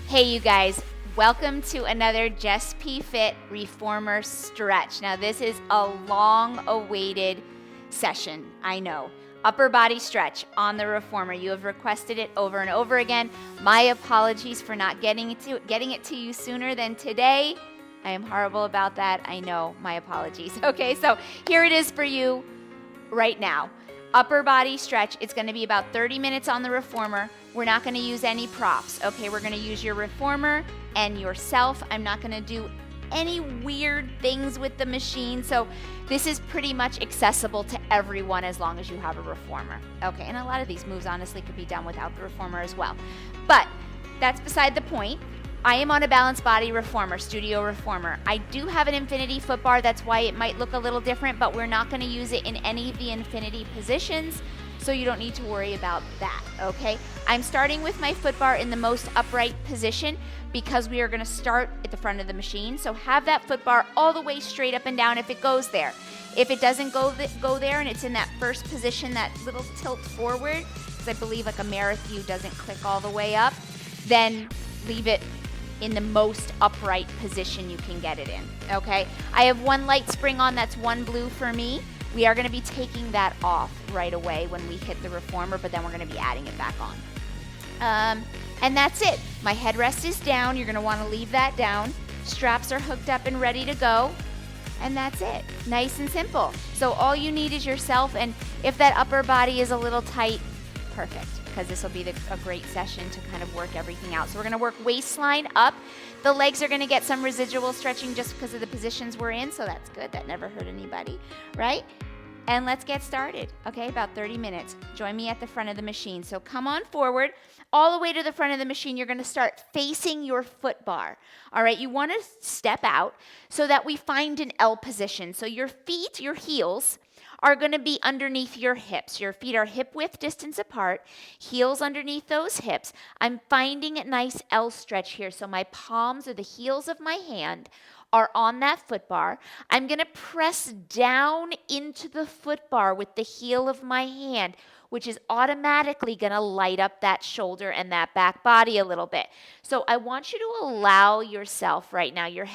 Hey, you guys, welcome to another JessPFit Reformer stretch. Now, this is a long-awaited session, I know. Upper body stretch on the reformer. You have requested it over and over again. My apologies for not getting it to you sooner than today. I am horrible about that. I know, my apologies. Okay, so here it is for you right now. Upper body stretch. It's going to be about 30 minutes on the reformer. We're not going to use any props. Okay, we're going to use your reformer and yourself. I'm not going to do any weird things with the machine. So this is pretty much accessible to everyone as long as you have a reformer. Okay, and a lot of these moves honestly could be done without the reformer as well. But that's beside the point. I am on a balanced body reformer, studio reformer. I do have an infinity foot bar. That's why it might look a little different, but we're not going to use it in any of the infinity positions, so you don't need to worry about that, okay? I'm starting with my foot bar in the most upright position because we are going to start at the front of the machine. So have that foot bar all the way straight up and down if it goes there. If it doesn't go there and it's in that first position, that little tilt forward, because I believe like a marathon doesn't click all the way up, then leave it in the most upright position you can get it in, okay? I have one light spring on, that's one blue for me. We are gonna be taking that off right away when we hit the reformer, but then we're gonna be adding it back on. And that's it. My headrest is down. You're gonna wanna leave that down. Straps are hooked up and ready to go. And that's it, nice and simple. So all you need is yourself, and if that upper body is a little tight, perfect, because this will be a great session to kind of work everything out. So we're gonna work waistline up. The legs are gonna get some residual stretching just because of the positions we're in, so that's good. That never hurt anybody, right? And let's get started, okay? About 30 minutes. Join me at the front of the machine. So come on forward, all the way to the front of the machine. You're gonna start facing your foot bar, all right? You wanna step out so that we find an L position. So your feet, your heels, are going to be underneath your hips. Your feet are hip width distance apart, heels underneath those hips. I'm finding a nice L stretch here. So my palms or the heels of my hand are on that foot bar. I'm going to press down into the foot bar with the heel of my hand, which is automatically going to light up that shoulder and that back body a little bit. So I want you to allow yourself right now, your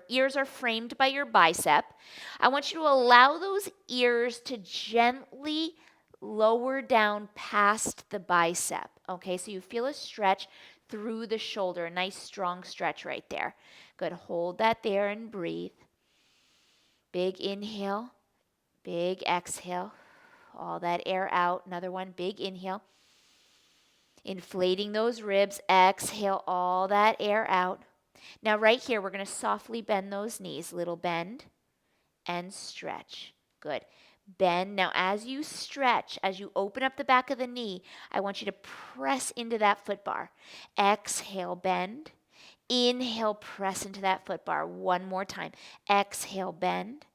ears are framed by your bicep. I want you to allow those ears to gently lower down past the bicep. Okay, so you feel a stretch through the shoulder, a nice strong stretch right there. Good, hold that there and breathe. Big inhale, big exhale. All that air out. Another one, big inhale. Inflating those ribs. Exhale all that air out. Now right here, we're going to softly bend those knees. Little bend and stretch. Good. Bend. Now as you stretch, as you open up the back of the knee, I want you to press into that foot bar. Exhale, bend. Inhale, press into that foot bar. One more time. Exhale, bend.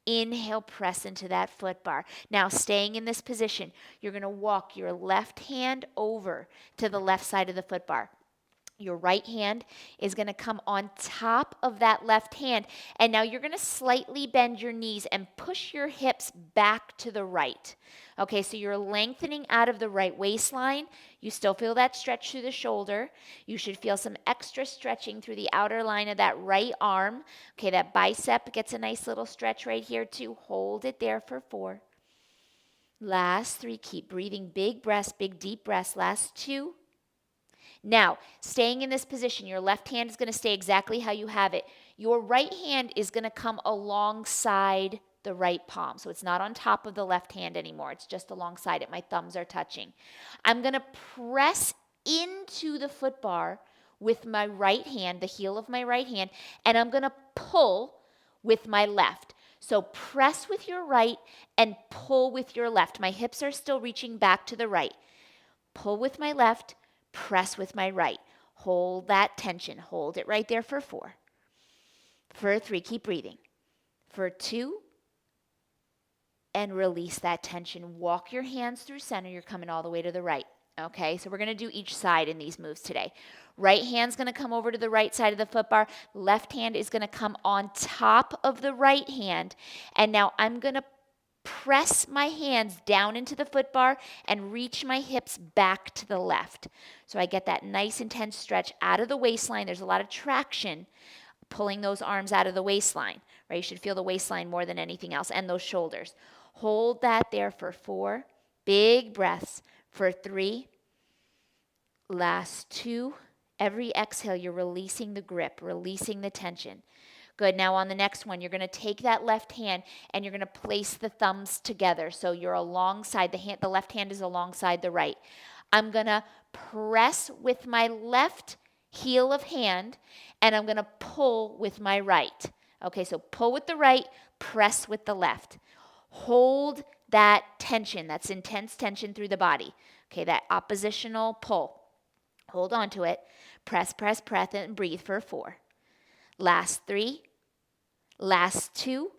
Inhale, press into that foot bar. Now, staying in this position, you're going to walk your left hand over to the left side of the foot bar. Your right hand is going to come on top of that left hand. And now you're going to slightly bend your knees and push your hips back to the right. Okay, so you're lengthening out of the right waistline. You still feel that stretch through the shoulder. You should feel some extra stretching through the outer line of that right arm. Okay, that bicep gets a nice little stretch right here too. Hold it there for 4. Last 3. Keep breathing. Big breaths, big deep breaths. Last 2. Now, staying in this position, your left hand is going to stay exactly how you have it. Your right hand is going to come alongside the right palm. So it's not on top of the left hand anymore. It's just alongside it. My thumbs are touching. I'm going to press into the foot bar with my right hand, the heel of my right hand, and I'm going to pull with my left. So press with your right and pull with your left. My hips are still reaching back to the right. Pull with my left. Press with my right. Hold that tension. Hold it right there for 4. For 3, keep breathing. For 2, and release that tension. Walk your hands through center. You're coming all the way to the right. Okay, so we're going to do each side in these moves today. Right hand's going to come over to the right side of the foot bar. Left hand is going to come on top of the right hand. And now I'm going to press my hands down into the foot bar and reach my hips back to the left. So I get that nice intense stretch out of the waistline. There's a lot of traction pulling those arms out of the waistline, right? You should feel the waistline more than anything else, and those shoulders. Hold that there for 4, big breaths, for 3, last 2. Every exhale, you're releasing the grip, releasing the tension. Good. Now on the next one, you're going to take that left hand and you're going to place the thumbs together. So you're alongside the left hand is alongside the right. I'm going to press with my left heel of hand, and I'm going to pull with my right. Okay, so pull with the right, press with the left. Hold that tension, that's intense tension through the body. Okay, that oppositional pull. Hold on to it. Press, press, press, and breathe for 4. Last 3. Last 2.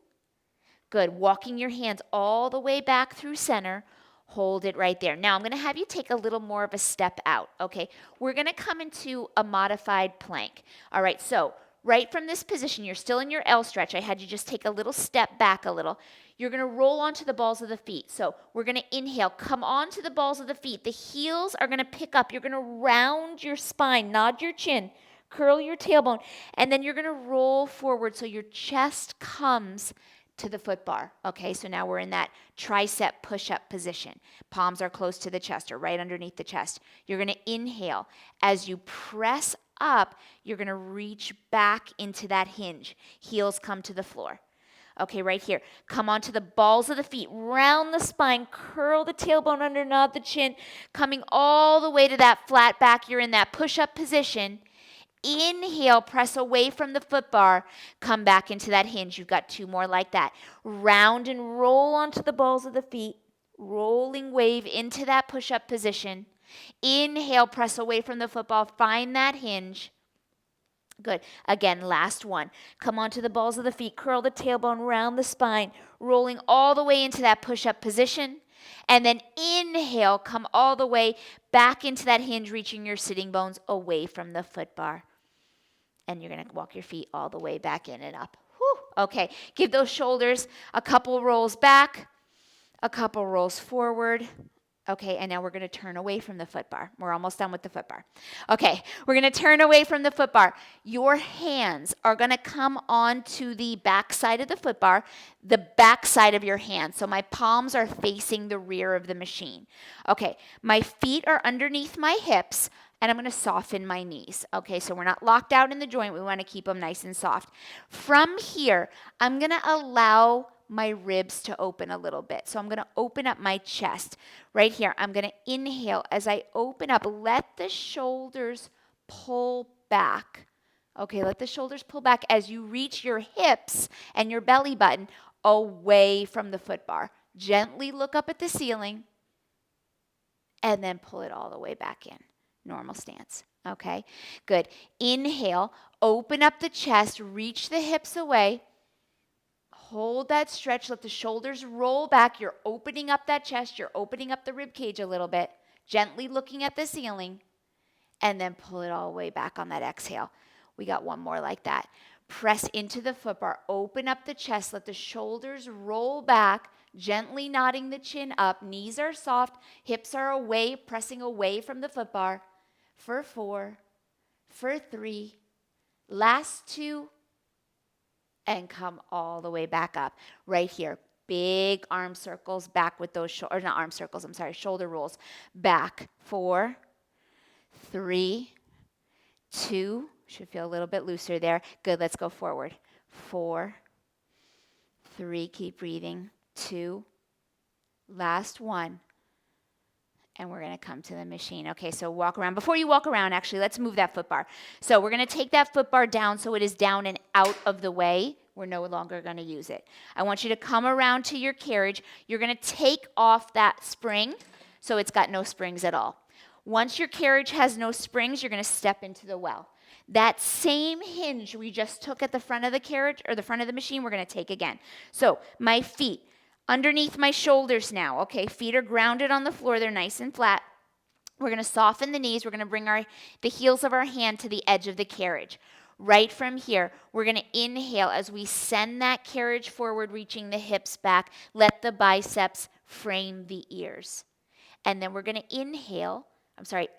Good. Walking your hands all the way back through center. Hold it right there. Now I'm going to have you take a little more of a step out, okay? We're going to come into a modified plank. All right, so right from this position, you're still in your L stretch. I had you just take a little step back a little. You're going to roll onto the balls of the feet. So we're going to inhale, come onto the balls of the feet. The heels are going to pick up. You're going to round your spine, nod your chin, curl your tailbone, and then you're going to roll forward so your chest comes to the foot bar. Okay, so now we're in that tricep push-up position. Palms are close to the chest or right underneath the chest. You're going to inhale. As you press up, you're going to reach back into that hinge. Heels come to the floor. Okay, right here. Come onto the balls of the feet. Round the spine. Curl the tailbone under, nod the chin. Coming all the way to that flat back. You're in that push-up position. Inhale, press away from the foot bar. Come back into that hinge. You've got 2 more like that. Round and roll onto the balls of the feet. Rolling wave into that push-up position. Inhale, press away from the foot ball. Find that hinge. Good. Again, last one. Come onto the balls of the feet. Curl the tailbone, round the spine. Rolling all the way into that push-up position. And then inhale, come all the way back into that hinge, reaching your sitting bones away from the foot bar. And you're going to walk your feet all the way back in and up. Whew. Okay, give those shoulders a couple rolls back, a couple rolls forward. Okay, and now we're going to turn away from the foot bar. We're almost done with the foot bar. Okay, we're going to turn away from the foot bar. Your hands are going to come onto the back side of the foot bar, the back side of your hand. So my palms are facing the rear of the machine. Okay, my feet are underneath my hips, and I'm going to soften my knees. Okay, so we're not locked out in the joint. We want to keep them nice and soft. From here, I'm going to allow my ribs to open a little bit. So I'm going to open up my chest. Right here, I'm going to inhale. As I open up, let the shoulders pull back. Okay, let the shoulders pull back as you reach your hips and your belly button away from the foot bar. Gently look up at the ceiling and then pull it all the way back in. Normal stance. Okay, good. Inhale, open up the chest, reach the hips away. Hold that stretch. Let the shoulders roll back. You're opening up that chest. You're opening up the rib cage a little bit. Gently looking at the ceiling. And then pull it all the way back on that exhale. We got 1 more like that. Press into the foot bar. Open up the chest. Let the shoulders roll back. Gently nodding the chin up. Knees are soft. Hips are away, pressing away from the foot bar. For 4. For 3. Last 2. And come all the way back up. Right here. Big arm circles back with those, shoulder rolls. Back. 4, 3, 2. Should feel a little bit looser there. Good, let's go forward. 4, 3, keep breathing. 2, last 1. And we're going to come to the machine. Okay, so walk around. Before you walk around, actually, let's move that foot bar. So we're going to take that foot bar down so it is down and out of the way. We're no longer going to use it. I want you to come around to your carriage. You're going to take off that spring so it's got no springs at all. Once your carriage has no springs, you're going to step into the well. That same hinge we just took at the front of the carriage or the front of the machine, we're going to take again. So my feet. Underneath my shoulders now, okay? Feet are grounded on the floor. They're nice and flat. We're going to soften the knees. We're going to bring the heels of our hand to the edge of the carriage. Right from here, we're going to inhale as we send that carriage forward, reaching the hips back. Let the biceps frame the ears. And then we're going to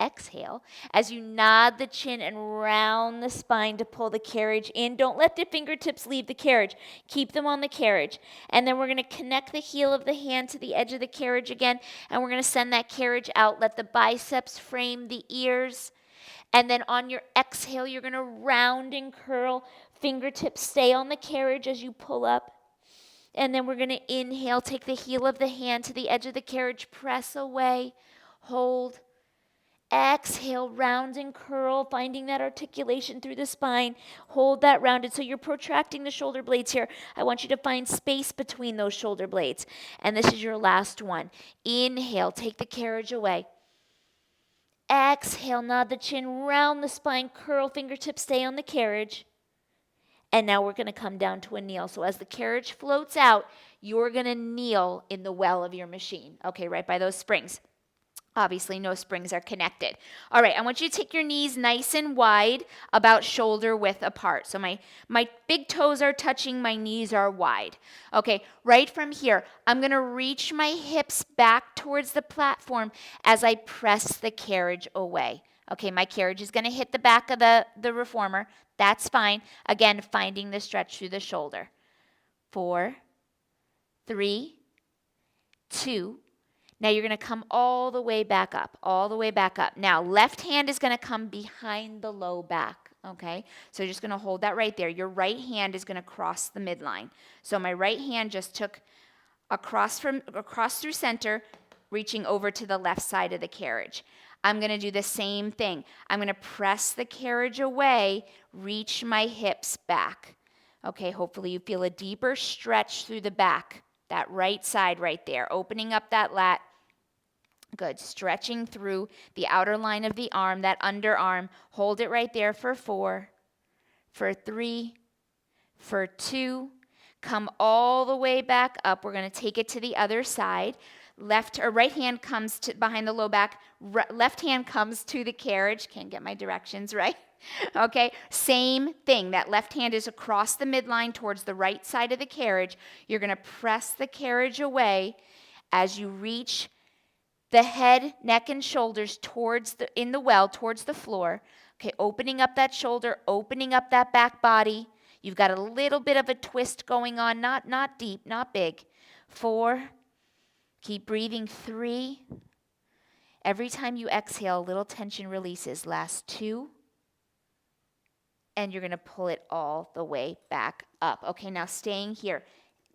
exhale, as you nod the chin and round the spine to pull the carriage in. Don't let the fingertips leave the carriage. Keep them on the carriage. And then we're going to connect the heel of the hand to the edge of the carriage again, and we're going to send that carriage out. Let the biceps frame the ears. And then on your exhale, you're going to round and curl. Fingertips stay on the carriage as you pull up. And then we're going to inhale, take the heel of the hand to the edge of the carriage, press away, hold. Exhale, round and curl, finding that articulation through the spine. Hold that rounded. So you're protracting the shoulder blades here. I want you to find space between those shoulder blades. And this is your last one. Inhale, take the carriage away. Exhale, nod the chin, round the spine, curl, fingertips stay on the carriage. And now we're going to come down to a kneel. So as the carriage floats out, you're going to kneel in the well of your machine. Okay, right by those springs. Obviously, no springs are connected. All right, I want you to take your knees nice and wide, about shoulder width apart. So my big toes are touching, my knees are wide. Okay, right from here, I'm going to reach my hips back towards the platform as I press the carriage away. Okay, my carriage is going to hit the back of the reformer. That's fine. Again, finding the stretch through the shoulder. 4, 3, 2. Now you're going to come all the way back up, Now, left hand is going to come behind the low back, okay? So you're just going to hold that right there. Your right hand is going to cross the midline. So my right hand just took across through center, reaching over to the left side of the carriage. I'm going to do the same thing. I'm going to press the carriage away, reach my hips back. Okay, hopefully you feel a deeper stretch through the back. That right side right there, opening up that lat. Good, stretching through the outer line of the arm, that underarm. Hold it right there for 4, for 3, for 2. Come all the way back up. We're going to take it to the other side. Right hand comes to behind the low back. Left hand comes to the carriage. Can't get my directions right. Okay, same thing. That left hand is across the midline towards the right side of the carriage. You're going to press the carriage away as you reach the head, neck, and shoulders towards the floor. Okay, opening up that shoulder, opening up that back body. You've got a little bit of a twist going on, not deep, not big. 4, keep breathing. 3, every time you exhale, a little tension releases. Last 2, and you're going to pull it all the way back up. Okay, now staying here.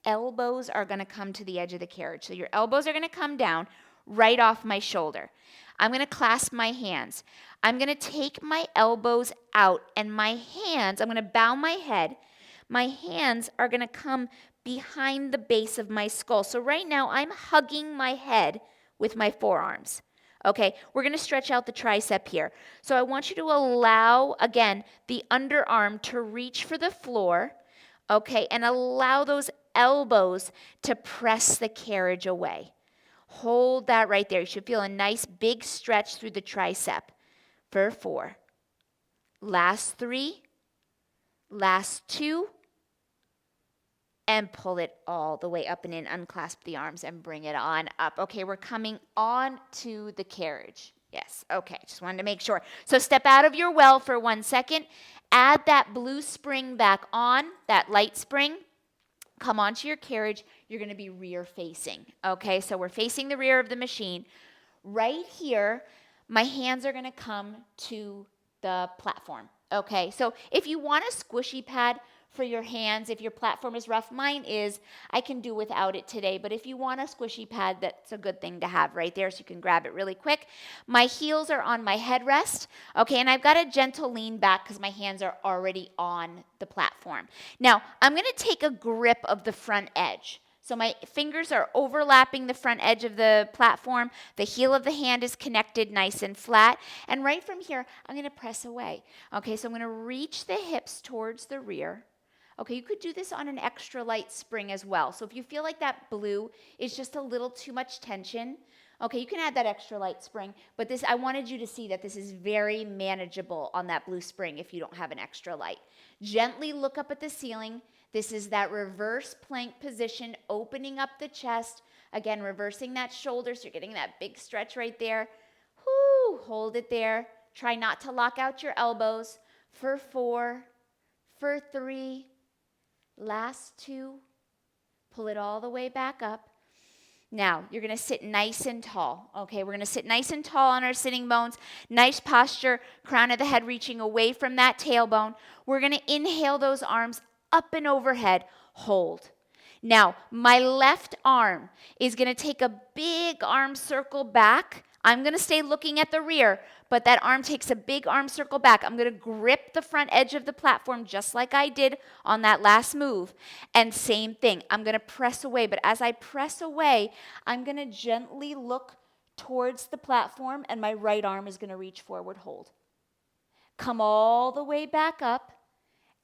Elbows are going to come to the edge of the carriage. So your elbows are going to come down right off my shoulder. I'm going to clasp my hands. I'm going to take my elbows out, and my hands, I'm going to bow my head. My hands are going to come behind the base of my skull. So right now I'm hugging my head with my forearms. Okay, we're going to stretch out the tricep here. So I want you to allow, again, the underarm to reach for the floor, okay, and allow those elbows to press the carriage away. Hold that right there. You should feel a nice big stretch through the tricep. For 4. Last 3. Last 2. And pull it all the way up and in. Unclasp the arms and bring it on up. Okay, we're coming on to the carriage. Yes, okay, just wanted to make sure. So step out of your well for 1 second. Add that blue spring back on, that light spring. Come onto your carriage. You're going to be rear facing. Okay, so we're facing the rear of the machine. Right here, my hands are going to come to the platform. Okay, so if you want a squishy pad for your hands, if your platform is rough, mine is, I can do without it today, but if you want a squishy pad, that's a good thing to have right there so you can grab it really quick. My heels are on my headrest, okay, and I've got a gentle lean back because my hands are already on the platform. Now, I'm going to take a grip of the front edge. So my fingers are overlapping the front edge of the platform. The heel of the hand is connected nice and flat. And right from here, I'm going to press away. Okay, so I'm going to reach the hips towards the rear. Okay, you could do this on an extra light spring as well. So if you feel like that blue is just a little too much tension, Okay, you can add that extra light spring, but this, I wanted you to see that this is very manageable on that blue spring if you don't have an extra light. Gently look up at the ceiling. This is that reverse plank position, opening up the chest. Again, reversing that shoulder, so you're getting that big stretch right there. Whoo, hold it there. Try not to lock out your elbows. For 4, for 3, last 2. Pull it all the way back up. Now, you're going to sit nice and tall, okay? We're going to sit nice and tall on our sitting bones. Nice posture, crown of the head reaching away from that tailbone. We're going to inhale those arms up and overhead. Hold. Now, my left arm is going to take a big arm circle back. I'm going to stay looking at the rear, but that arm takes a big arm circle back. I'm going to grip the front edge of the platform just like I did on that last move. And same thing, I'm going to press away. But as I press away, I'm going to gently look towards the platform, and my right arm is going to reach forward, hold. Come all the way back up,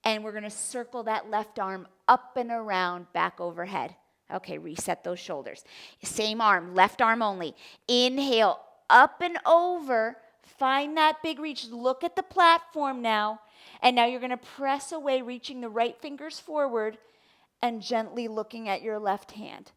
and we're going to circle that left arm up and around, back overhead. Okay, reset those shoulders. Same arm, left arm only. Inhale, up and over. Find that big reach. Look at the platform now. And now you're going to press away, reaching the right fingers forward and gently looking at your left hand.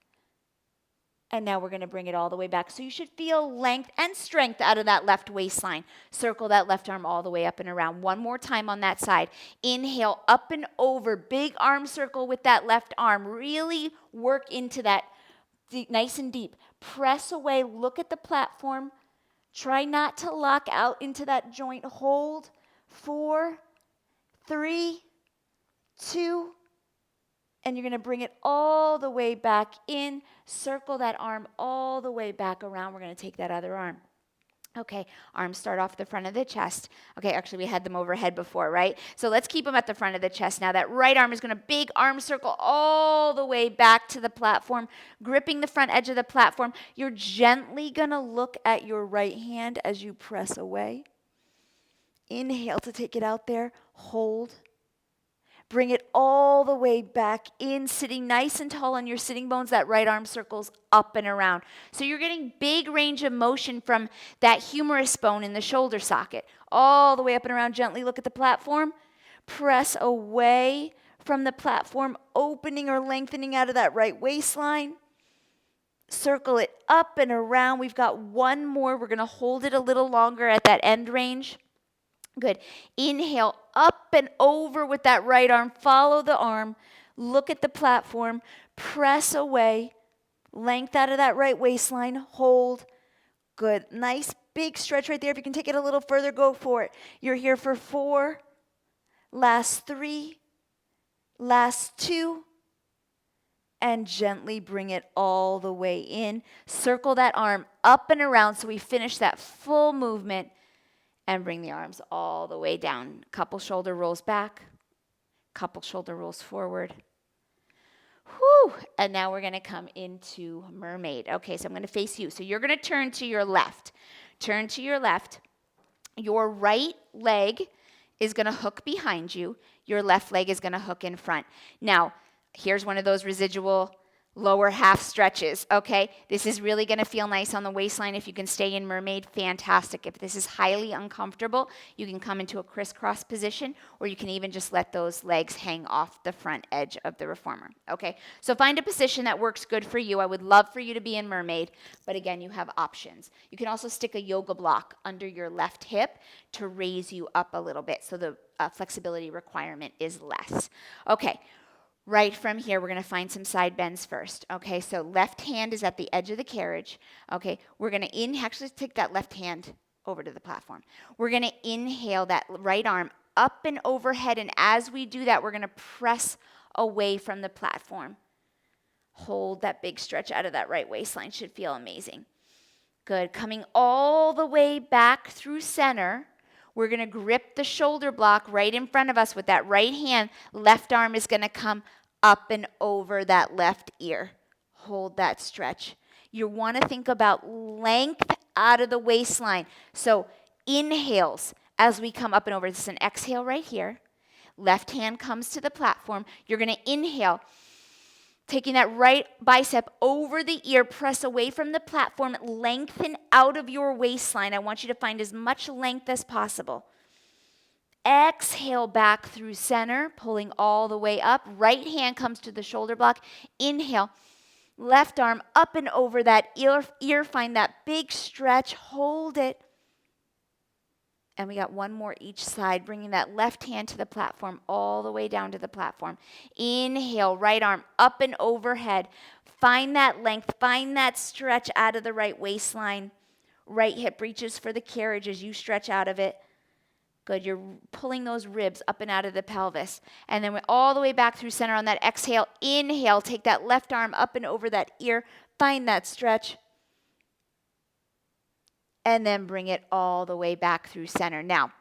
And now we're going to bring it all the way back. So you should feel length and strength out of that left waistline. Circle that left arm all the way up and around. One more time on that side. Inhale, up and over. Big arm circle with that left arm. Really work into that nice and deep. Press away. Look at the platform. Try not to lock out into that joint. Hold. 4, 3, 2, and you're going to bring it all the way back in. Circle that arm all the way back around. We're going to take that other arm. Okay, arms start off the front of the chest. Okay, actually we had them overhead before, right? So let's keep them at the front of the chest. Now that right arm is going to big arm circle all the way back to the platform, gripping the front edge of the platform. You're gently going to look at your right hand as you press away. Inhale to take it out there. Hold. Bring it all the way back in, sitting nice and tall on your sitting bones. That right arm circles up and around. So you're getting big range of motion from that humerus bone in the shoulder socket. All the way up and around. Gently look at the platform. Press away from the platform, opening or lengthening out of that right waistline. Circle it up and around. We've got one more. We're going to hold it a little longer at that end range. Good. Inhale, up and over with that right arm. Follow the arm. Look at the platform. Press away. Length out of that right waistline. Hold. Good. Nice big stretch right there. If you can take it a little further, go for it. You're here for 4. Last 3. Last 2. And gently bring it all the way in. Circle that arm up and around so we finish that full movement. And bring the arms all the way down. Couple shoulder rolls back. Couple shoulder rolls forward. Whew. And now we're going to come into Mermaid. Okay, so I'm going to face you. So you're going to turn to your left. Turn to your left. Your right leg is going to hook behind you. Your left leg is going to hook in front. Now, here's one of those residual lower half stretches, okay? This is really going to feel nice on the waistline. If you can stay in Mermaid, fantastic. If this is highly uncomfortable, you can come into a crisscross position, or you can even just let those legs hang off the front edge of the reformer, okay? So find a position that works good for you. I would love for you to be in Mermaid, but again, you have options. You can also stick a yoga block under your left hip to raise you up a little bit, so the flexibility requirement is less. Okay. Right from here, we're going to find some side bends first. Okay, so left hand is at the edge of the carriage. Okay, we're going to actually take that left hand over to the platform. We're going to inhale that right arm up and overhead, and as we do that, we're going to press away from the platform. Hold that big stretch out of that right waistline. Should feel amazing. Good. Coming all the way back through center. We're going to grip the shoulder block right in front of us with that right hand. Left arm is going to come up and over that left ear. Hold that stretch. You want to think about length out of the waistline. So inhales as we come up and over. This is an exhale right here. Left hand comes to the platform. You're going to inhale. Taking that right bicep over the ear, press away from the platform, lengthen out of your waistline. I want you to find as much length as possible. Exhale back through center, pulling all the way up. Right hand comes to the shoulder block. Inhale, left arm up and over that ear. Find that big stretch, hold it. And we got one more each side, bringing that left hand to the platform, all the way down to the platform. Inhale, right arm up and overhead. Find that length, find that stretch out of the right waistline. Right hip reaches for the carriage as you stretch out of it. Good, you're pulling those ribs up and out of the pelvis. And then we're all the way back through center on that exhale. Inhale, take that left arm up and over that ear. Find that stretch. And then bring it all the way back through center. Now,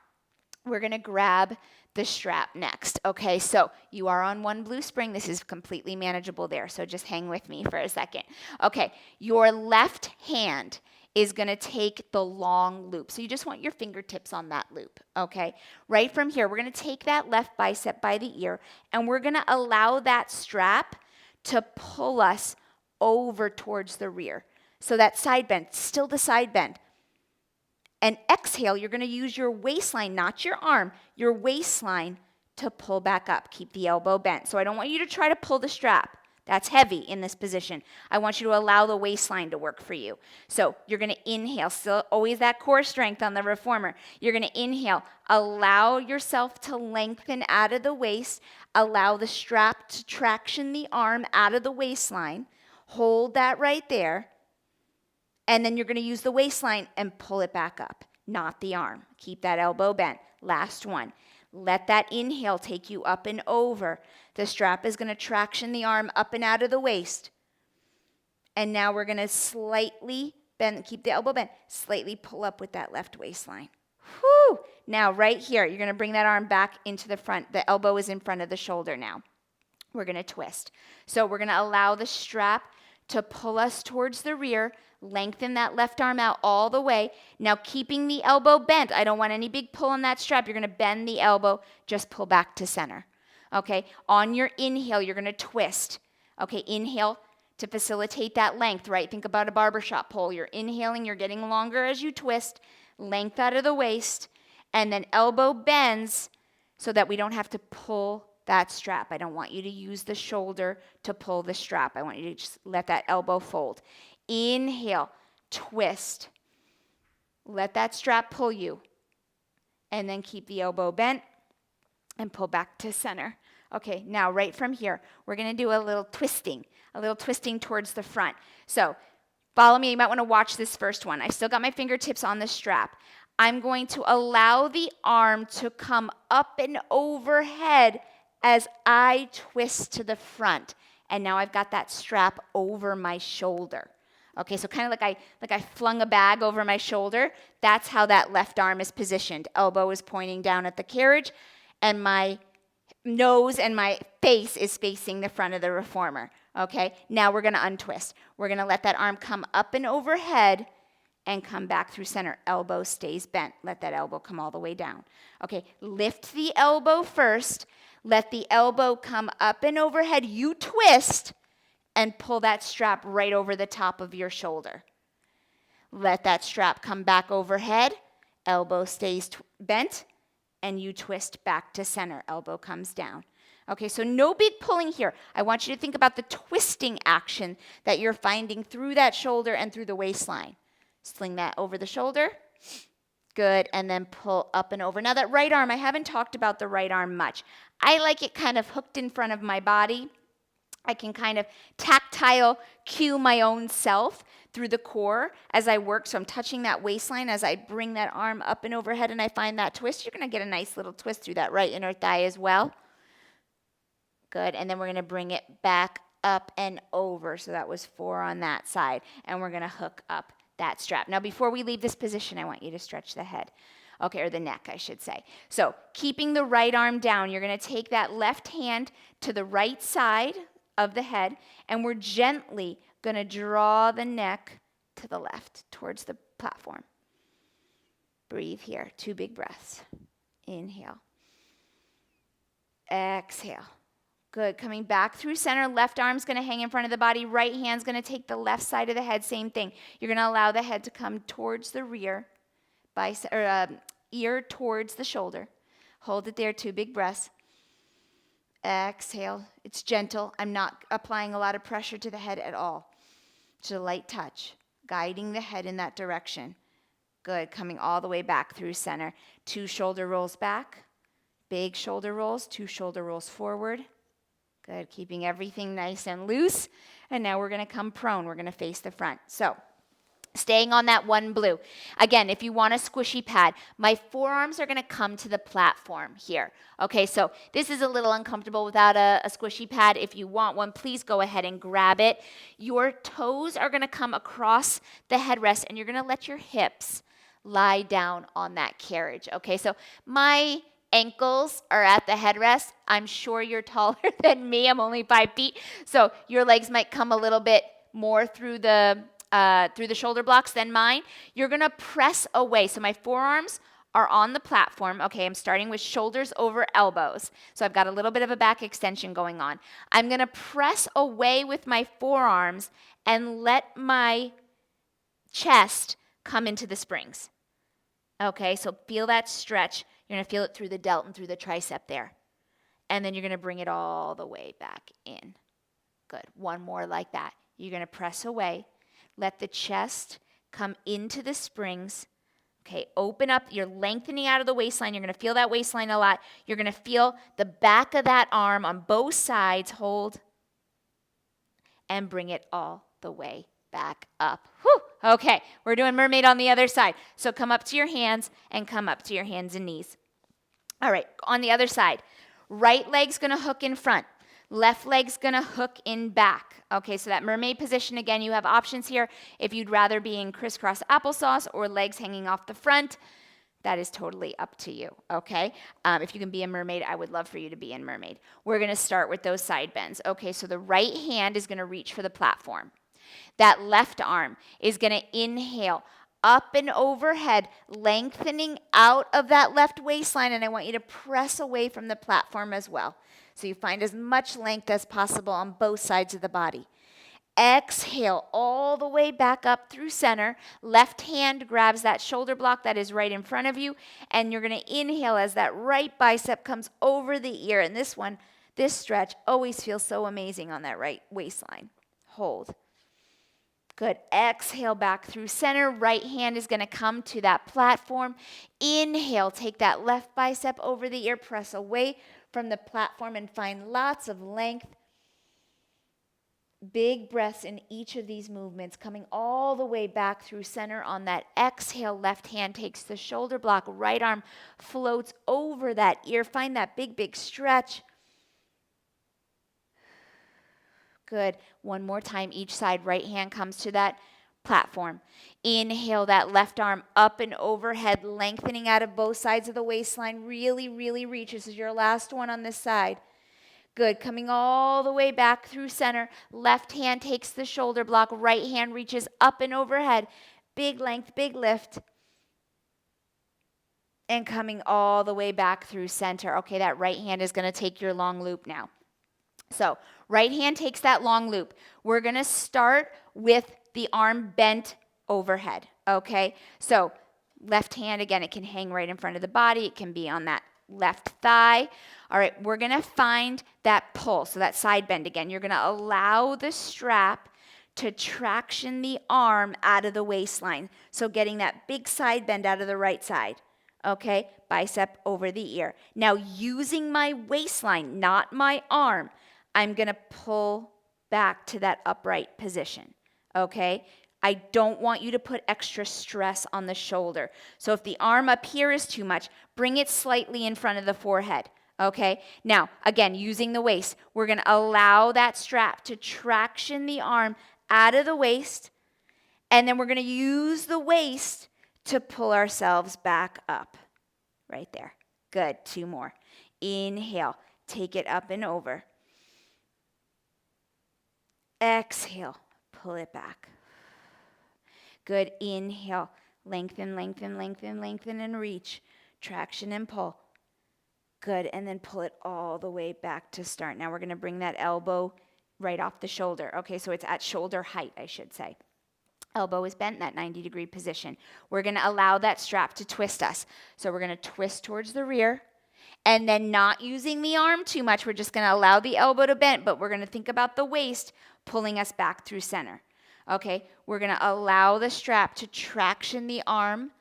we're going to grab the strap next. Okay, so you are on one blue spring. This is completely manageable there, so just hang with me for a second. Okay, your left hand is going to take the long loop. So you just want your fingertips on that loop, okay? Right from here, we're going to take that left bicep by the ear, and we're going to allow that strap to pull us over towards the rear. So that side bend, still the side bend. And exhale, you're going to use your waistline, not your arm, your waistline to pull back up. Keep the elbow bent. So I don't want you to try to pull the strap. That's heavy in this position. I want you to allow the waistline to work for you. So you're going to inhale, still always that core strength on the reformer. You're going to inhale, allow yourself to lengthen out of the waist, allow the strap to traction the arm out of the waistline. Hold that right there. And then you're going to use the waistline and pull it back up, not the arm. Keep that elbow bent. Last one. Let that inhale take you up and over. The strap is going to traction the arm up and out of the waist. And now we're going to slightly bend, keep the elbow bent, slightly pull up with that left waistline. Whew. Now right here, you're going to bring that arm back into the front. The elbow is in front of the shoulder now. We're going to twist. So we're going to allow the strap to pull us towards the rear. Lengthen that left arm out all the way. Now keeping the elbow bent. I don't want any big pull on that strap. You're going to bend the elbow. Just pull back to center. Okay, on your inhale, you're going to twist. Okay, inhale to facilitate that length, right? Think about a barbershop pole. You're inhaling, you're getting longer as you twist. Length out of the waist. And then elbow bends so that we don't have to pull that strap. I don't want you to use the shoulder to pull the strap. I want you to just let that elbow fold. Inhale, twist. Let that strap pull you. And then keep the elbow bent and pull back to center. Okay, now right from here, we're going to do a little twisting towards the front. So follow me. You might want to watch this first one. I still got my fingertips on the strap. I'm going to allow the arm to come up and overhead as I twist to the front. And now I've got that strap over my shoulder. Okay, so kind of like I flung a bag over my shoulder. That's how that left arm is positioned. Elbow is pointing down at the carriage, and my nose and my face is facing the front of the reformer. Okay, now we're going to untwist. We're going to let that arm come up and overhead and come back through center. Elbow stays bent. Let that elbow come all the way down. Okay, lift the elbow first. Let the elbow come up and overhead. You twist and pull that strap right over the top of your shoulder. Let that strap come back overhead. Elbow stays bent, and you twist back to center. Elbow comes down. Okay, so no big pulling here. I want you to think about the twisting action that you're finding through that shoulder and through the waistline. Sling that over the shoulder. Good, and then pull up and over. Now that right arm, I haven't talked about the right arm much. I like it kind of hooked in front of my body. I can kind of tactile cue my own self through the core as I work. So I'm touching that waistline as I bring that arm up and overhead and I find that twist. You're going to get a nice little twist through that right inner thigh as well. Good. And then we're going to bring it back up and over. So that was 4 on that side. And we're going to hook up that strap. Now, before we leave this position, I want you to stretch the head. Okay, or the neck, I should say. So keeping the right arm down, you're going to take that left hand to the right side of the head, and we're gently going to draw the neck to the left towards the platform. Breathe here. 2 big breaths. Inhale. Exhale. Good. Coming back through center. Left arm's going to hang in front of the body. Right hand's going to take the left side of the head. Same thing. You're going to allow the head to come towards the rear, ear towards the shoulder. Hold it there. 2 big breaths. Exhale. It's gentle. I'm not applying a lot of pressure to the head at all. Just a light touch, guiding the head in that direction. Good. Coming all the way back through center. 2 shoulder rolls back. Big shoulder rolls. 2 shoulder rolls forward. Good. Keeping everything nice and loose. And now we're going to come prone. We're going to face the front. So staying on that 1 blue. Again, if you want a squishy pad, my forearms are going to come to the platform here. Okay, so this is a little uncomfortable without a squishy pad. If you want one, please go ahead and grab it. Your toes are going to come across the headrest, and you're going to let your hips lie down on that carriage. Okay, so my ankles are at the headrest. I'm sure you're taller than me. I'm only 5 feet. So your legs might come a little bit more through the shoulder blocks than mine. You're going to press away. So my forearms are on the platform. Okay, I'm starting with shoulders over elbows. So I've got a little bit of a back extension going on. I'm going to press away with my forearms and let my chest come into the springs. Okay, so feel that stretch. You're going to feel it through the delt and through the tricep there. And then you're going to bring it all the way back in. Good. 1 more like that. You're going to press away. Let the chest come into the springs. Okay, open up. You're lengthening out of the waistline. You're going to feel that waistline a lot. You're going to feel the back of that arm on both sides. Hold. And bring it all the way back up. Whew. Okay, we're doing mermaid on the other side. So come up to your hands and come up to your hands and knees. All right, on the other side. Right leg's going to hook in front. Left leg's going to hook in back. Okay, so that mermaid position, again, you have options here. If you'd rather be in crisscross applesauce or legs hanging off the front, that is totally up to you, okay? If you can be a mermaid, I would love for you to be in mermaid. We're going to start with those side bends. Okay, so the right hand is going to reach for the platform. That left arm is going to inhale up and overhead, lengthening out of that left waistline, and I want you to press away from the platform as well. So you find as much length as possible on both sides of the body. Exhale all the way back up through center. Left hand grabs that shoulder block that is right in front of you, and you're going to inhale as that right bicep comes over the ear. And this stretch always feels so amazing on that right waistline. Hold. Good. Exhale back through center. Right hand is going to come to that platform. Inhale, take that left bicep over the ear, press away from the platform and find lots of length. Big breaths in each of these movements, coming all the way back through center. On that exhale, left hand takes the shoulder block, right arm floats over that ear. Find that big, big stretch. Good. 1 more time each side. Right hand comes to that platform. Inhale that left arm up and overhead, lengthening out of both sides of the waistline. Really, really reach. This is your last one on this side. Good. Coming all the way back through center. Left hand takes the shoulder block. Right hand reaches up and overhead. Big length, big lift. And coming all the way back through center. Okay, that right hand is going to take your long loop now. So right hand takes that long loop. We're going to start with the arm bent overhead, okay? So left hand, again, it can hang right in front of the body. It can be on that left thigh. All right, we're going to find that pull, so that side bend again. You're going to allow the strap to traction the arm out of the waistline. So getting that big side bend out of the right side, okay? Bicep over the ear. Now using my waistline, not my arm, I'm going to pull back to that upright position, okay? I don't want you to put extra stress on the shoulder. So if the arm up here is too much, bring it slightly in front of the forehead, okay? Now, again, using the waist, we're going to allow that strap to traction the arm out of the waist, and then we're going to use the waist to pull ourselves back up, right there. Good, 2 more. Inhale, take it up and over. Exhale, pull it back. Good. Inhale, lengthen, lengthen, lengthen, lengthen, and reach. Traction and pull. Good, and then pull it all the way back to start. Now we're going to bring that elbow right off the shoulder. Okay, so it's at shoulder height, I should say. Elbow is bent in that 90-degree position. We're going to allow that strap to twist us. So we're going to twist towards the rear, and then not using the arm too much. We're just going to allow the elbow to bend, but we're going to think about the waist pulling us back through center. Okay, we're going to allow the strap to traction the arm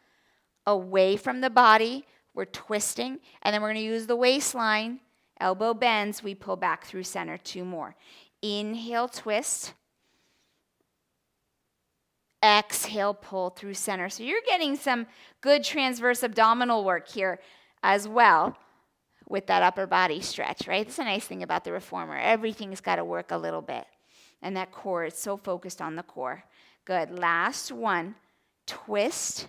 away from the body. We're twisting, and then we're going to use the waistline. Elbow bends, we pull back through center. 2 more. Inhale, twist. Exhale, pull through center. So you're getting some good transverse abdominal work here as well with that upper body stretch, right? That's a nice thing about the reformer. Everything's got to work a little bit. And that core is so focused on the core. Good. Last one. Twist.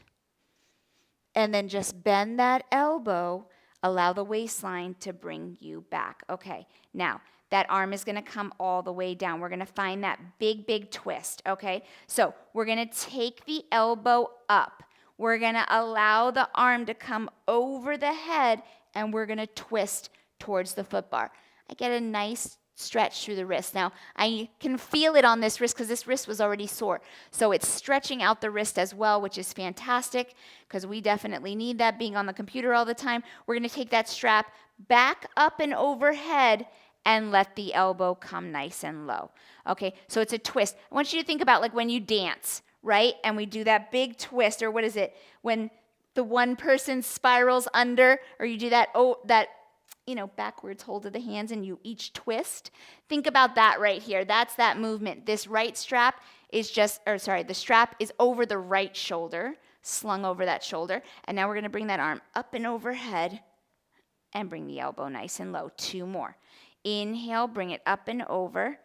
And then just bend that elbow. Allow the waistline to bring you back. Okay. Now, that arm is going to come all the way down. We're going to find that big, big twist, okay? So we're going to take the elbow up. We're going to allow the arm to come over the head, and we're going to twist towards the foot bar. I get a nice stretch through the wrist. Now, I can feel it on this wrist because this wrist was already sore. So it's stretching out the wrist as well, which is fantastic because we definitely need that being on the computer all the time. We're going to take that strap back up and overhead and let the elbow come nice and low. Okay, so it's a twist. I want you to think about like when you dance, right? And we do that big twist, or what is it? When the one person spirals under, or you do that, backwards hold of the hands and you each twist. Think about that right here. That's that movement. This right strap is the strap is over the right shoulder, slung over that shoulder. And now we're going to bring that arm up and overhead and bring the elbow nice and low. 2 more. Inhale, bring it up and over.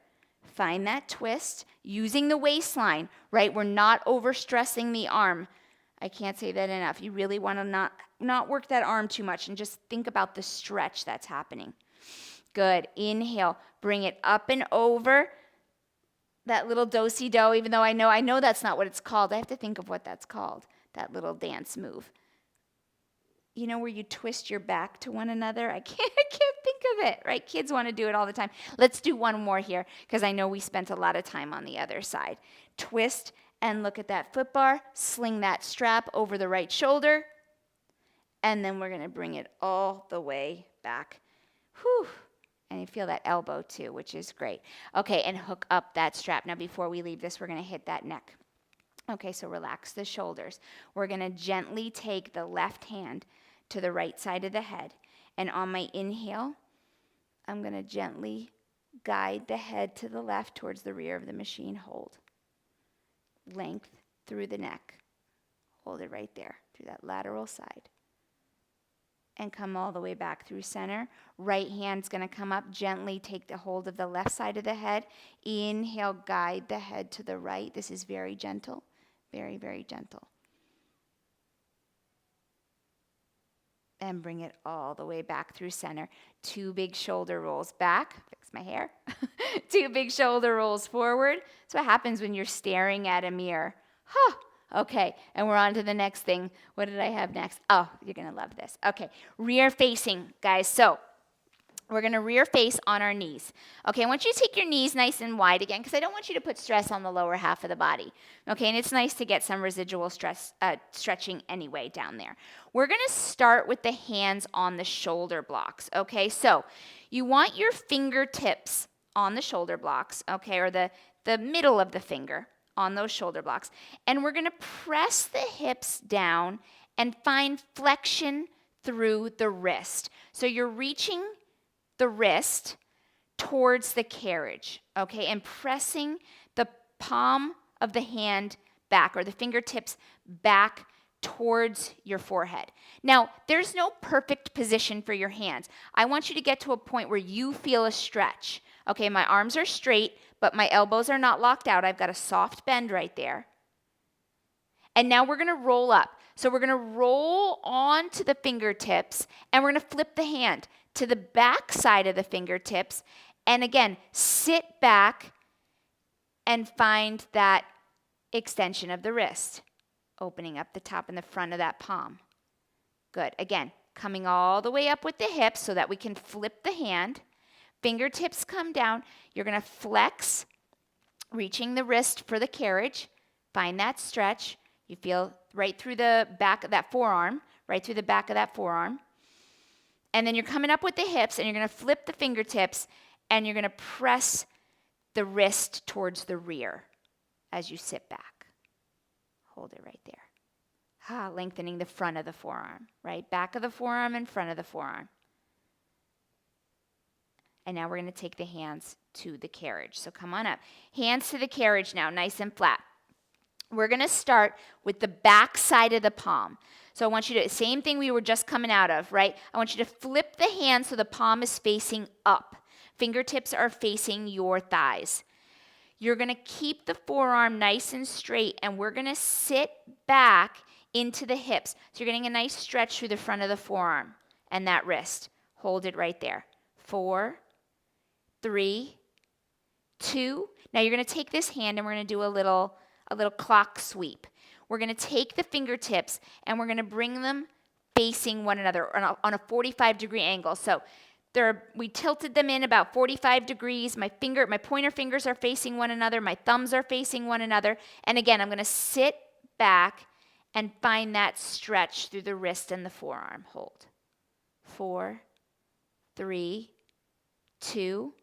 Find that twist using the waistline, right? We're not overstressing the arm. I can't say that enough. You really want to not work that arm too much and just think about the stretch that's happening. Good. Inhale, bring it up and over. That little do-si-do, even though I know that's not what it's called. I have to think of what that's called, that little dance move. You know where you twist your back to one another? I can't think of it, right? Kids want to do it all the time. Let's do one more here because I know we spent a lot of time on the other side. Twist and look at that foot bar. Sling that strap over the right shoulder. And then we're going to bring it all the way back. Whew. And you feel that elbow too, which is great. Okay, and hook up that strap. Now before we leave this, we're going to hit that neck. Okay, so relax the shoulders. We're going to gently take the left hand to the right side of the head. And on my inhale, I'm going to gently guide the head to the left towards the rear of the machine. Hold. Length through the neck. Hold it right there, through that lateral side. And come all the way back through center. Right hand's going to come up. Gently take the hold of the left side of the head. Inhale, guide the head to the right. This is very gentle. Very, very gentle. And bring it all the way back through center. 2 big shoulder rolls back. Fix my hair. 2 big shoulder rolls forward. That's what happens when you're staring at a mirror. Okay, and we're on to the next thing. What did I have next? Oh, you're going to love this. Okay, rear facing, guys. So we're going to rear face on our knees. Okay, I want you to take your knees nice and wide again because I don't want you to put stress on the lower half of the body. Okay, and it's nice to get some residual stress stretching anyway down there. We're going to start with the hands on the shoulder blocks. Okay, so you want your fingertips on the shoulder blocks, okay, or the middle of the finger on those shoulder blocks. And we're going to press the hips down and find flexion through the wrist. So you're reaching the wrist towards the carriage, okay, and pressing the palm of the hand back or the fingertips back towards your forehead. Now, there's no perfect position for your hands. I want you to get to a point where you feel a stretch. Okay, my arms are straight, but my elbows are not locked out. I've got a soft bend right there. And now we're going to roll up. So we're going to roll onto the fingertips, and we're going to flip the hand to the back side of the fingertips. And again, sit back and find that extension of the wrist, opening up the top and the front of that palm. Good. Again, coming all the way up with the hips so that we can flip the hand. Fingertips come down. You're going to flex, reaching the wrist for the carriage. Find that stretch. You feel right through the back of that forearm, right through the back of that forearm. And then you're coming up with the hips, and you're going to flip the fingertips, and you're going to press the wrist towards the rear as you sit back. Hold it right there. Lengthening the front of the forearm, right? Back of the forearm and front of the forearm. And now we're going to take the hands to the carriage. So come on up. Hands to the carriage now, nice and flat. We're going to start with the back side of the palm. So I want you to, same thing we were just coming out of, right? I want you to flip the hand so the palm is facing up. Fingertips are facing your thighs. You're going to keep the forearm nice and straight, and we're going to sit back into the hips. So you're getting a nice stretch through the front of the forearm and that wrist. Hold it right there. 4, 3, 2. Now you're going to take this hand and we're going to do a little clock sweep. We're going to take the fingertips and we're going to bring them facing one another on a 45-degree angle. So we tilted them in about 45 degrees. My pointer fingers are facing one another. My thumbs are facing one another. And again, I'm going to sit back and find that stretch through the wrist and the forearm. Hold. 4, 3, 2.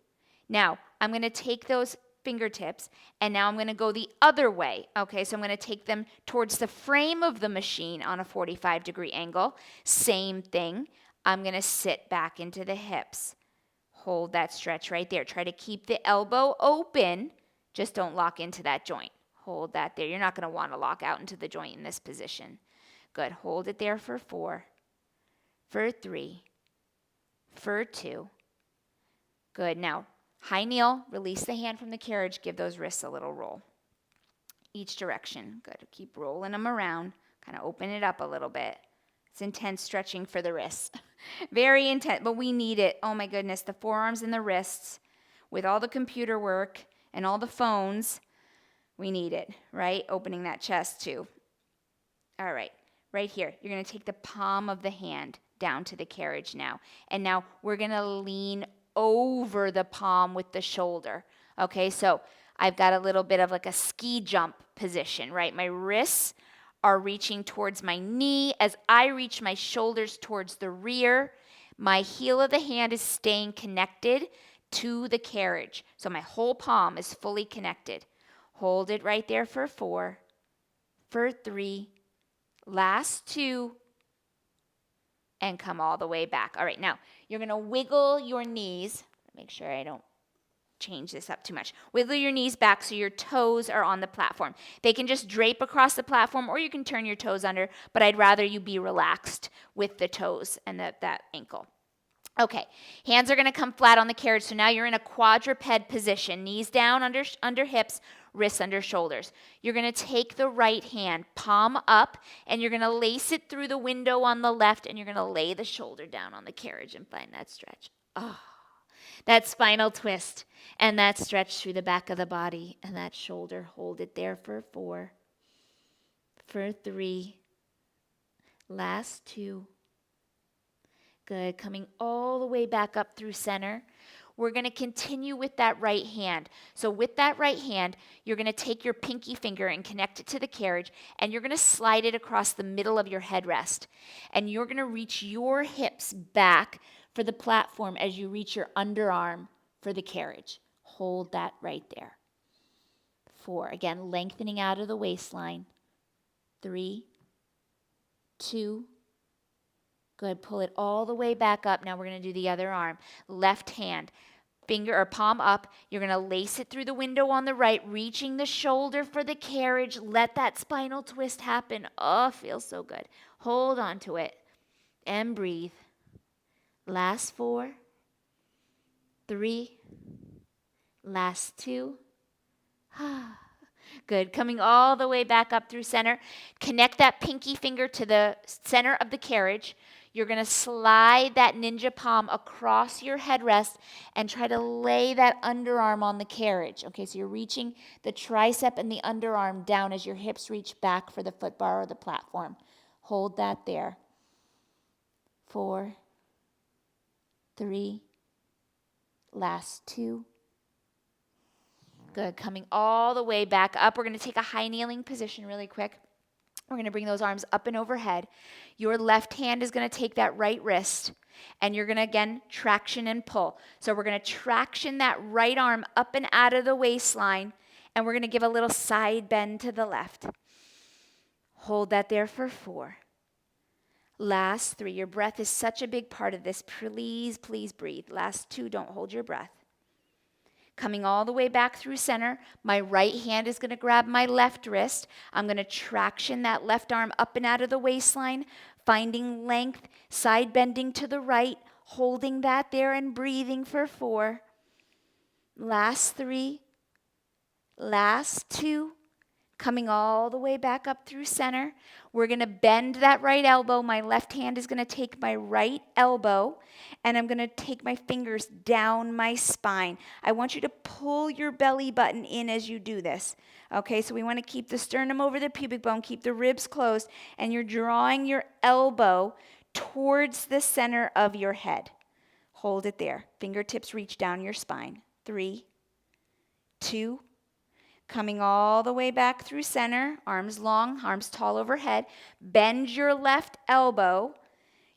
Now, I'm going to take those fingertips, and now I'm going to go the other way. Okay, so I'm going to take them towards the frame of the machine on a 45-degree angle. Same thing. I'm going to sit back into the hips. Hold that stretch right there. Try to keep the elbow open. Just don't lock into that joint. Hold that there. You're not going to want to lock out into the joint in this position. Good. Hold it there for 4, for 3, for 2. Good. Now, high kneel, release the hand from the carriage, give those wrists a little roll. Each direction. Good. Keep rolling them around. Kind of open it up a little bit. It's intense stretching for the wrists. Very intense, but we need it. Oh my goodness, the forearms and the wrists, with all the computer work and all the phones, we need it, right? Opening that chest too. All right, right here. You're going to take the palm of the hand down to the carriage now. And now we're going to lean over the palm with the shoulder. Okay, so I've got a little bit of like a ski jump position, right? My wrists are reaching towards my knee as I reach my shoulders towards the rear. My heel of the hand is staying connected to the carriage. So my whole palm is fully connected. Hold it right there for 4, for 3, last 2, and come all the way back. All right, now you're going to wiggle your knees. Make sure I don't change this up too much. Wiggle your knees back so your toes are on the platform. They can just drape across the platform, or you can turn your toes under, but I'd rather you be relaxed with the toes and that ankle. Okay, hands are going to come flat on the carriage, so now you're in a quadruped position. Knees down under hips, wrists under shoulders. You're going to take the right hand, palm up, and you're going to lace it through the window on the left, and you're going to lay the shoulder down on the carriage and find that stretch. That spinal twist and that stretch through the back of the body and that shoulder. Hold it there for 4, for 3, last 2. Good. Coming all the way back up through center. We're going to continue with that right hand. So with that right hand, you're going to take your pinky finger and connect it to the carriage, and you're going to slide it across the middle of your headrest. And you're going to reach your hips back for the platform as you reach your underarm for the carriage. Hold that right there. 4, again, lengthening out of the waistline. 3, 2, good. Pull it all the way back up. Now we're going to do the other arm. Left hand, finger or palm up. You're going to lace it through the window on the right, reaching the shoulder for the carriage. Let that spinal twist happen. Oh, feels so good. Hold on to it and breathe. Last 4, 3, last 2. Good. Coming all the way back up through center. Connect that pinky finger to the center of the carriage. You're going to slide that ninja palm across your headrest and try to lay that underarm on the carriage. Okay, so you're reaching the tricep and the underarm down as your hips reach back for the footbar or the platform. Hold that there. 4, 3, last 2. Good, coming all the way back up. We're going to take a high kneeling position really quick. We're going to bring those arms up and overhead. Your left hand is going to take that right wrist, and you're going to, again, traction and pull. So we're going to traction that right arm up and out of the waistline, and we're going to give a little side bend to the left. Hold that there for 4. Last 3. Your breath is such a big part of this. Please, please breathe. Last 2, don't hold your breath. Coming all the way back through center, my right hand is going to grab my left wrist. I'm going to traction that left arm up and out of the waistline, finding length, side bending to the right, holding that there and breathing for 4. Last 3. Last 2. Coming all the way back up through center. We're going to bend that right elbow. My left hand is going to take my right elbow, and I'm going to take my fingers down my spine. I want you to pull your belly button in as you do this. Okay, so we want to keep the sternum over the pubic bone, keep the ribs closed, and you're drawing your elbow towards the center of your head. Hold it there. Fingertips reach down your spine. 3, 2, coming all the way back through center, arms long, arms tall overhead. Bend your left elbow.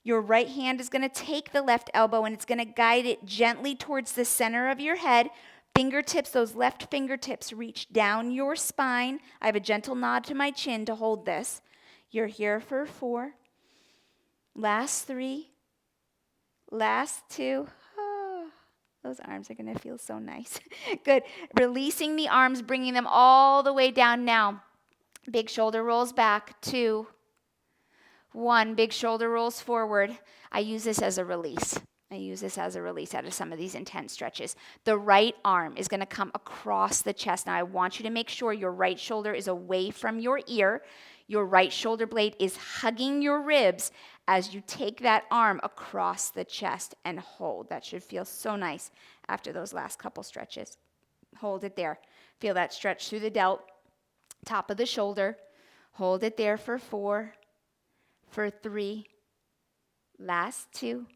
Your right hand is going to take the left elbow and it's going to guide it gently towards the center of your head. Fingertips, those left fingertips reach down your spine. I have a gentle nod to my chin to hold this. You're here for 4. Last 3. Last 2. Those arms are going to feel so nice. Good. Releasing the arms, bringing them all the way down now. Big shoulder rolls back. 2, 1. Big shoulder rolls forward. I use this as a release. Out of some of these intense stretches. The right arm is going to come across the chest. Now, I want you to make sure your right shoulder is away from your ear. Your right shoulder blade is hugging your ribs as you take that arm across the chest and hold. That should feel so nice after those last couple stretches. Hold it there. Feel that stretch through the delt, top of the shoulder. Hold it there for 4, for 3, last 2.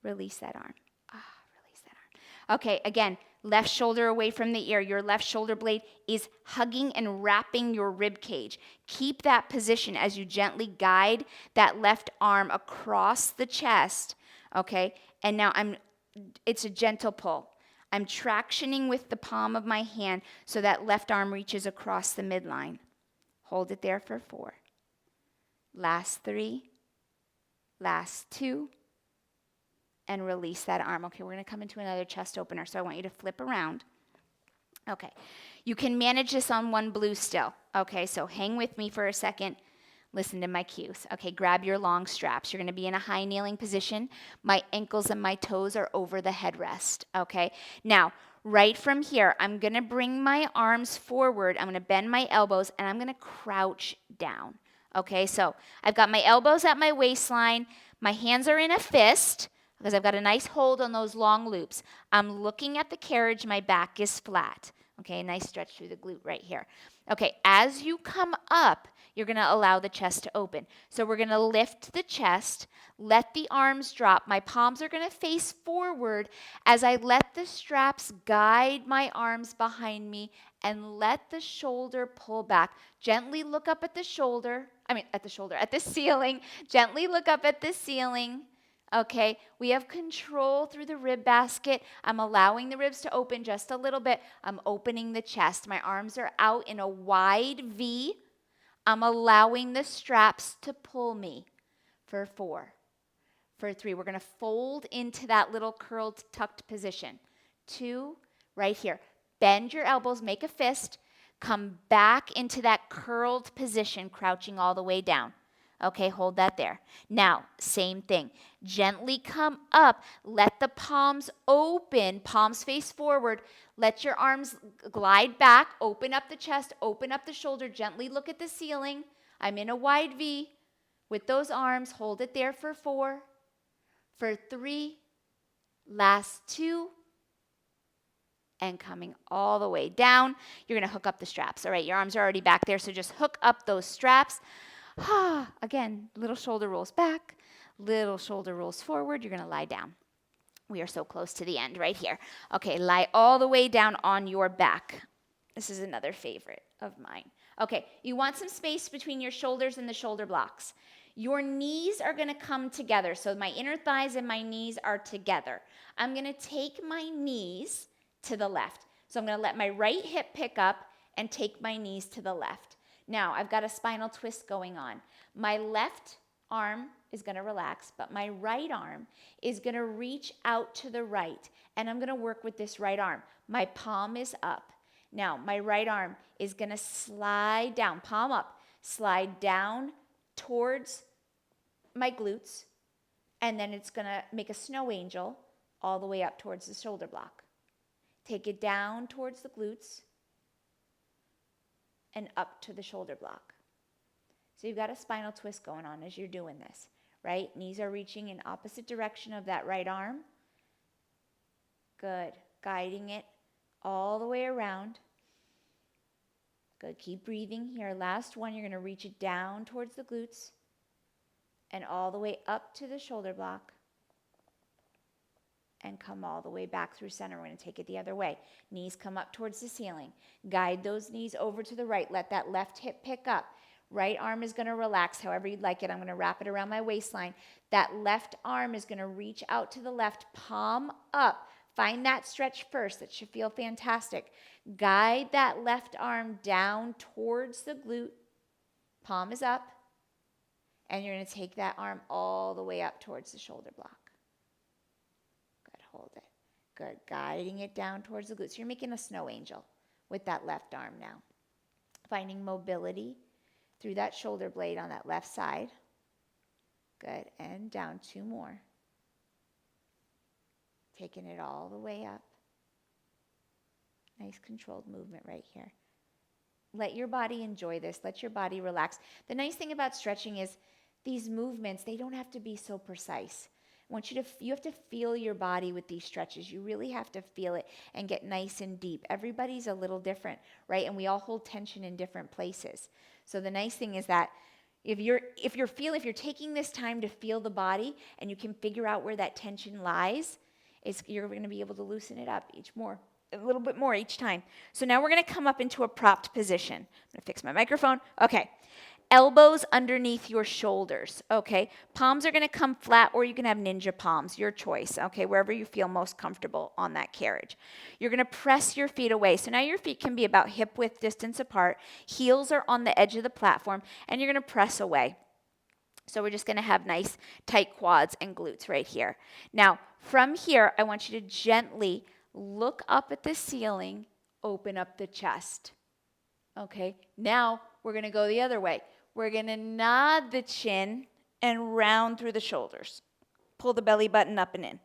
Release that arm. Release that arm. Okay, again, left shoulder away from the ear. Your left shoulder blade is hugging and wrapping your rib cage. Keep that position as you gently guide that left arm across the chest. Okay, and now it's a gentle pull. I'm tractioning with the palm of my hand so that left arm reaches across the midline. Hold it there for 4. Last 3. Last 2. And release that arm. Okay, we're going to come into another chest opener, so I want you to flip around. Okay, you can manage this on one blue still. Okay, so hang with me for a second. Listen to my cues. Okay, grab your long straps. You're going to be in a high kneeling position. My ankles and my toes are over the headrest. Okay, now, right from here, I'm going to bring my arms forward. I'm going to bend my elbows, and I'm going to crouch down. Okay, so I've got my elbows at my waistline. My hands are in a fist, because I've got a nice hold on those long loops. I'm looking at the carriage. My back is flat. Okay, nice stretch through the glute right here. Okay, as you come up, you're going to allow the chest to open. So we're going to lift the chest, let the arms drop. My palms are going to face forward as I let the straps guide my arms behind me and let the shoulder pull back. Gently look up at the at the ceiling. Gently look up at the ceiling. Okay, we have control through the rib basket. I'm allowing the ribs to open just a little bit. I'm opening the chest. My arms are out in a wide V. I'm allowing the straps to pull me for 4. For 3, we're going to fold into that little curled, tucked position. 2, right here. Bend your elbows, make a fist. Come back into that curled position, crouching all the way down. Okay, hold that there. Now, same thing. Gently come up. Let the palms open. Palms face forward. Let your arms glide back. Open up the chest. Open up the shoulder. Gently look at the ceiling. I'm in a wide V with those arms. Hold it there for 4. For 3. Last 2. And coming all the way down. You're going to hook up the straps. All right, your arms are already back there, so just hook up those straps. Again, little shoulder rolls back, Little shoulder rolls forward. You're going to lie down. We are so close to the end right here. Okay, lie all the way down on your back. This is another favorite of mine. Okay, you want some space between your shoulders and the shoulder blocks. Your knees are going to come together. So my inner thighs and my knees are together. I'm going to take my knees to the left. So I'm going to let my right hip pick up and take my knees to the left. Now, I've got a spinal twist going on. My left arm is going to relax, but my right arm is going to reach out to the right, and I'm going to work with this right arm. My palm is up. Now, my right arm is going to slide down, palm up, slide down towards my glutes, and then it's going to make a snow angel all the way up towards the shoulder block. Take it down towards the glutes and up to the shoulder block. So you've got a spinal twist going on as you're doing this, right? Knees are reaching in opposite direction of that right arm. Good. Guiding it all the way around. Good. Keep breathing here. Last one, you're going to reach it down towards the glutes and all the way up to the shoulder block and come all the way back through center. We're going to take it the other way. Knees come up towards the ceiling. Guide those knees over to the right. Let that left hip pick up. Right arm is going to relax however you'd like it. I'm going to wrap it around my waistline. That left arm is going to reach out to the left, palm up. Find that stretch first. That should feel fantastic. Guide that left arm down towards the glute. Palm is up. And you're going to take that arm all the way up towards the shoulder block. Good. Hold it. Good. Guiding it down towards the glute. So you're making a snow angel with that left arm now. Finding mobility through that shoulder blade on that left side. Good. And down 2 more. Taking it all the way up. Nice controlled movement right here. Let your body enjoy this. Let your body relax. The nice thing about stretching is these movements, they don't have to be so precise. I want you have to feel your body with these stretches. You really have to feel it and get nice and deep. Everybody's a little different, right? And we all hold tension in different places. So the nice thing is that if you're taking this time to feel the body and you can figure out where that tension lies, you're going to be able to loosen it up a little bit more each time. So now we're going to come up into a propped position. I'm going to fix my microphone. Okay. Elbows underneath your shoulders, okay? Palms are going to come flat, or you can have ninja palms, your choice, okay? Wherever you feel most comfortable on that carriage. You're going to press your feet away. So now your feet can be about hip width distance apart. Heels are on the edge of the platform, and you're going to press away. So we're just going to have nice tight quads and glutes right here. Now, from here, I want you to gently look up at the ceiling, open up the chest. Okay, now we're going to go the other way. We're going to nod the chin and round through the shoulders. Pull the belly button up and in.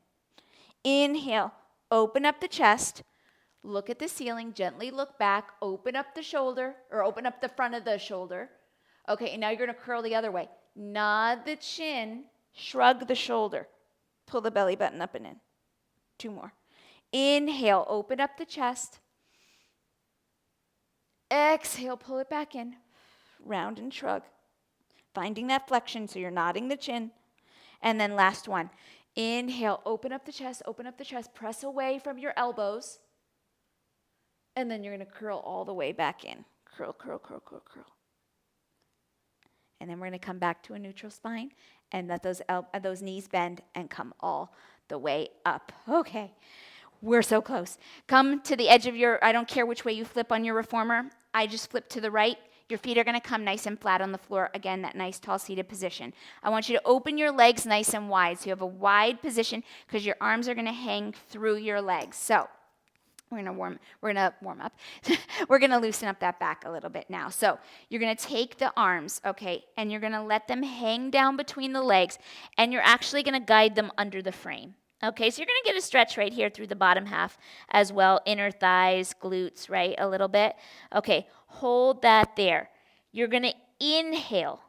Inhale, open up the chest, look at the ceiling, gently look back, open up the shoulder, or open up the front of the shoulder. Okay, and now you're going to curl the other way. Nod the chin, shrug the shoulder. Pull the belly button up and in. 2 more. Inhale, open up the chest. Exhale, pull it back in. Round and shrug. Finding that flexion, so you're nodding the chin. And then last one. Inhale, open up the chest, press away from your elbows. And then you're going to curl all the way back in. Curl, curl, curl, curl, curl. And then we're going to come back to a neutral spine and let those knees bend and come all the way up. Okay. We're so close. Come to the edge of I don't care which way you flip on your reformer. I just flip to the right. Your feet are going to come nice and flat on the floor. Again, that nice tall seated position. I want you to open your legs nice and wide. So you have a wide position because your arms are going to hang through your legs. So we're going to warm up. We're going to loosen up that back a little bit now. So you're going to take the arms, okay, and you're going to let them hang down between the legs, and you're actually going to guide them under the frame. Okay, so you're going to get a stretch right here through the bottom half as well, inner thighs, glutes, right, a little bit. Okay, hold that there. You're going to inhale.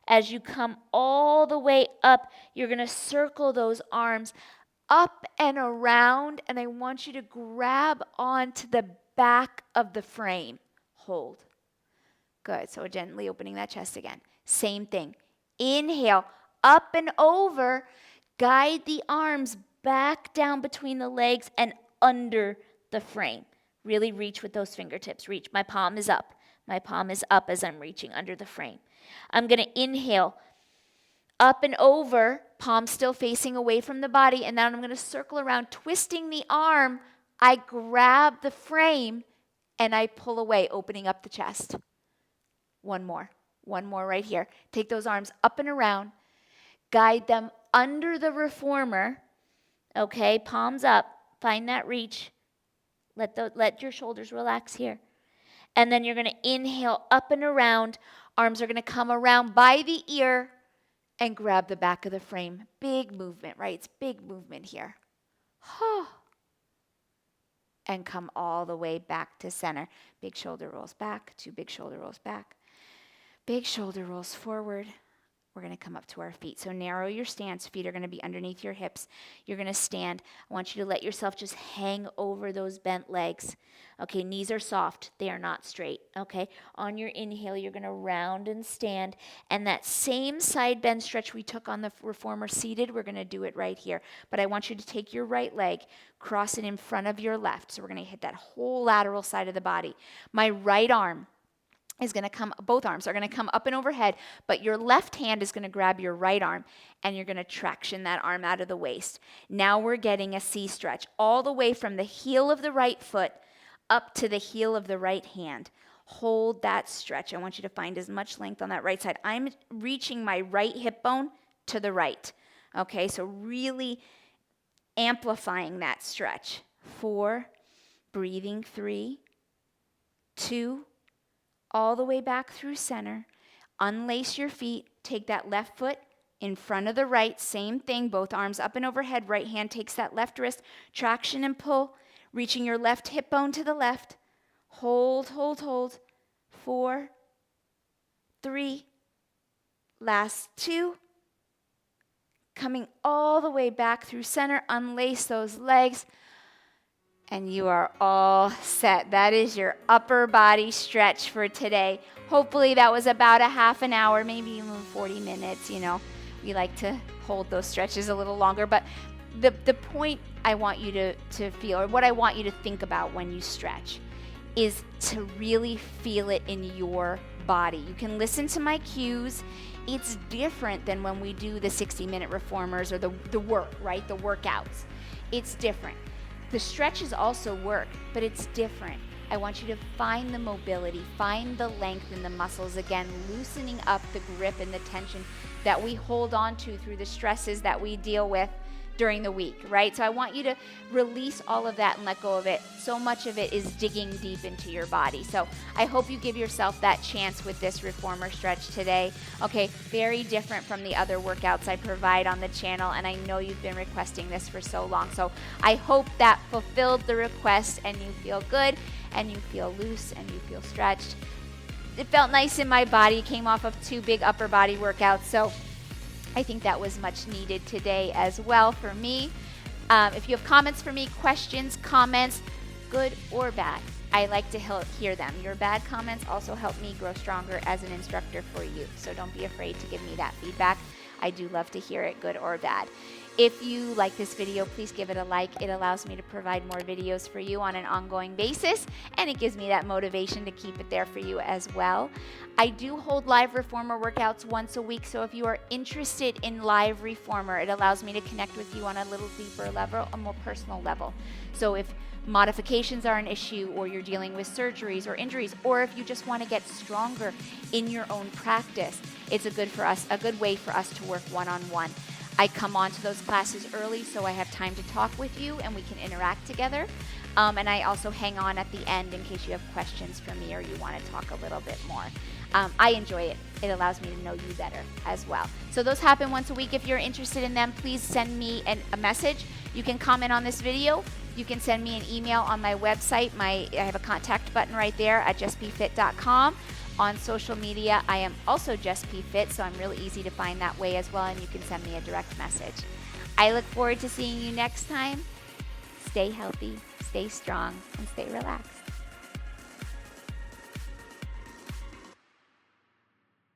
As you come all the way up, you're going to circle those arms up and around, and I want you to grab onto the back of the frame. Hold. Good, so gently opening that chest again. Same thing. Inhale, up and over. Guide the arms back down between the legs and under the frame. Really reach with those fingertips. Reach. My palm is up. My palm is up as I'm reaching under the frame. I'm going to inhale up and over, palm still facing away from the body, and then I'm going to circle around, twisting the arm. I grab the frame and I pull away, opening up the chest. One more right here. Take those arms up and around, guide them under the reformer. Okay, palms up, find that reach. Let your shoulders relax here. And then you're going to inhale up and around. Arms are going to come around by the ear and grab the back of the frame. Big movement, right? It's big movement here. And come all the way back to center. Big shoulder rolls back, 2 big shoulder rolls back. Big shoulder rolls forward. We're going to come up to our feet. So narrow your stance. Feet are going to be underneath your hips. You're going to stand. I want you to let yourself just hang over those bent legs. Okay, knees are soft. They are not straight. Okay, on your inhale, you're going to round and stand. And that same side bend stretch we took on the reformer seated, we're going to do it right here. But I want you to take your right leg, cross it in front of your left. So we're going to hit that whole lateral side of the body. My right arm is going to come, both arms are going to come up and overhead, but your left hand is going to grab your right arm and you're going to traction that arm out of the waist. Now we're getting a C stretch all the way from the heel of the right foot up to the heel of the right hand. Hold that stretch. I want you to find as much length on that right side. I'm reaching my right hip bone to the right. Okay, so really amplifying that stretch. 4, breathing, 3, 2, all the way back through center. Unlace your feet. Take that left foot in front of the right. Same thing, both arms up and overhead. Right hand takes that left wrist. Traction and pull. Reaching your left hip bone to the left. Hold, hold, hold. 4, 3, last 2. Coming all the way back through center. Unlace those legs. And you are all set. That is your upper body stretch for today. Hopefully that was about a half an hour, maybe even 40 minutes. You know, we like to hold those stretches a little longer. But the point I want you to feel, or what I want you to think about when you stretch, is to really feel it in your body. You can listen to my cues. It's different than when we do the 60-minute reformers or the work, right? The workouts. It's different. The stretches also work, but it's different. I want you to find the mobility, find the length in the muscles again, loosening up the grip and the tension that we hold on to through the stresses that we deal with during the week, right? So I want you to release all of that and let go of it. So much of it is digging deep into your body. So I hope you give yourself that chance with this reformer stretch today. Okay, very different from the other workouts I provide on the channel, and I know you've been requesting this for so long. So I hope that fulfilled the request and you feel good and you feel loose and you feel stretched. It felt nice in my body. Came off of 2 big upper body workouts. So I think that was much needed today as well for me. If you have comments for me, questions, comments, good or bad, I like to hear them. Your bad comments also help me grow stronger as an instructor for you. So don't be afraid to give me that feedback. I do love to hear it, good or bad. If you like this video, please give it a like. It allows me to provide more videos for you on an ongoing basis, and it gives me that motivation to keep it there for you as well. I do hold live reformer workouts once a week, so if you are interested in live reformer, it allows me to connect with you on a little deeper level, a more personal level. So if modifications are an issue, or you're dealing with surgeries or injuries, or if you just want to get stronger in your own practice, it's a good way for us to work one-on-one. I come on to those classes early so I have time to talk with you and we can interact together. And I also hang on at the end in case you have questions for me or you want to talk a little bit more. I enjoy it. It allows me to know you better as well. So those happen once a week. If you're interested in them, please send me a message. You can comment on this video. You can send me an email on my website. I have a contact button right there at JessPFit.com. On social media, I am also JessPFit, so I'm really easy to find that way as well, and you can send me a direct message. I look forward to seeing you next time. Stay healthy, stay strong, and stay relaxed.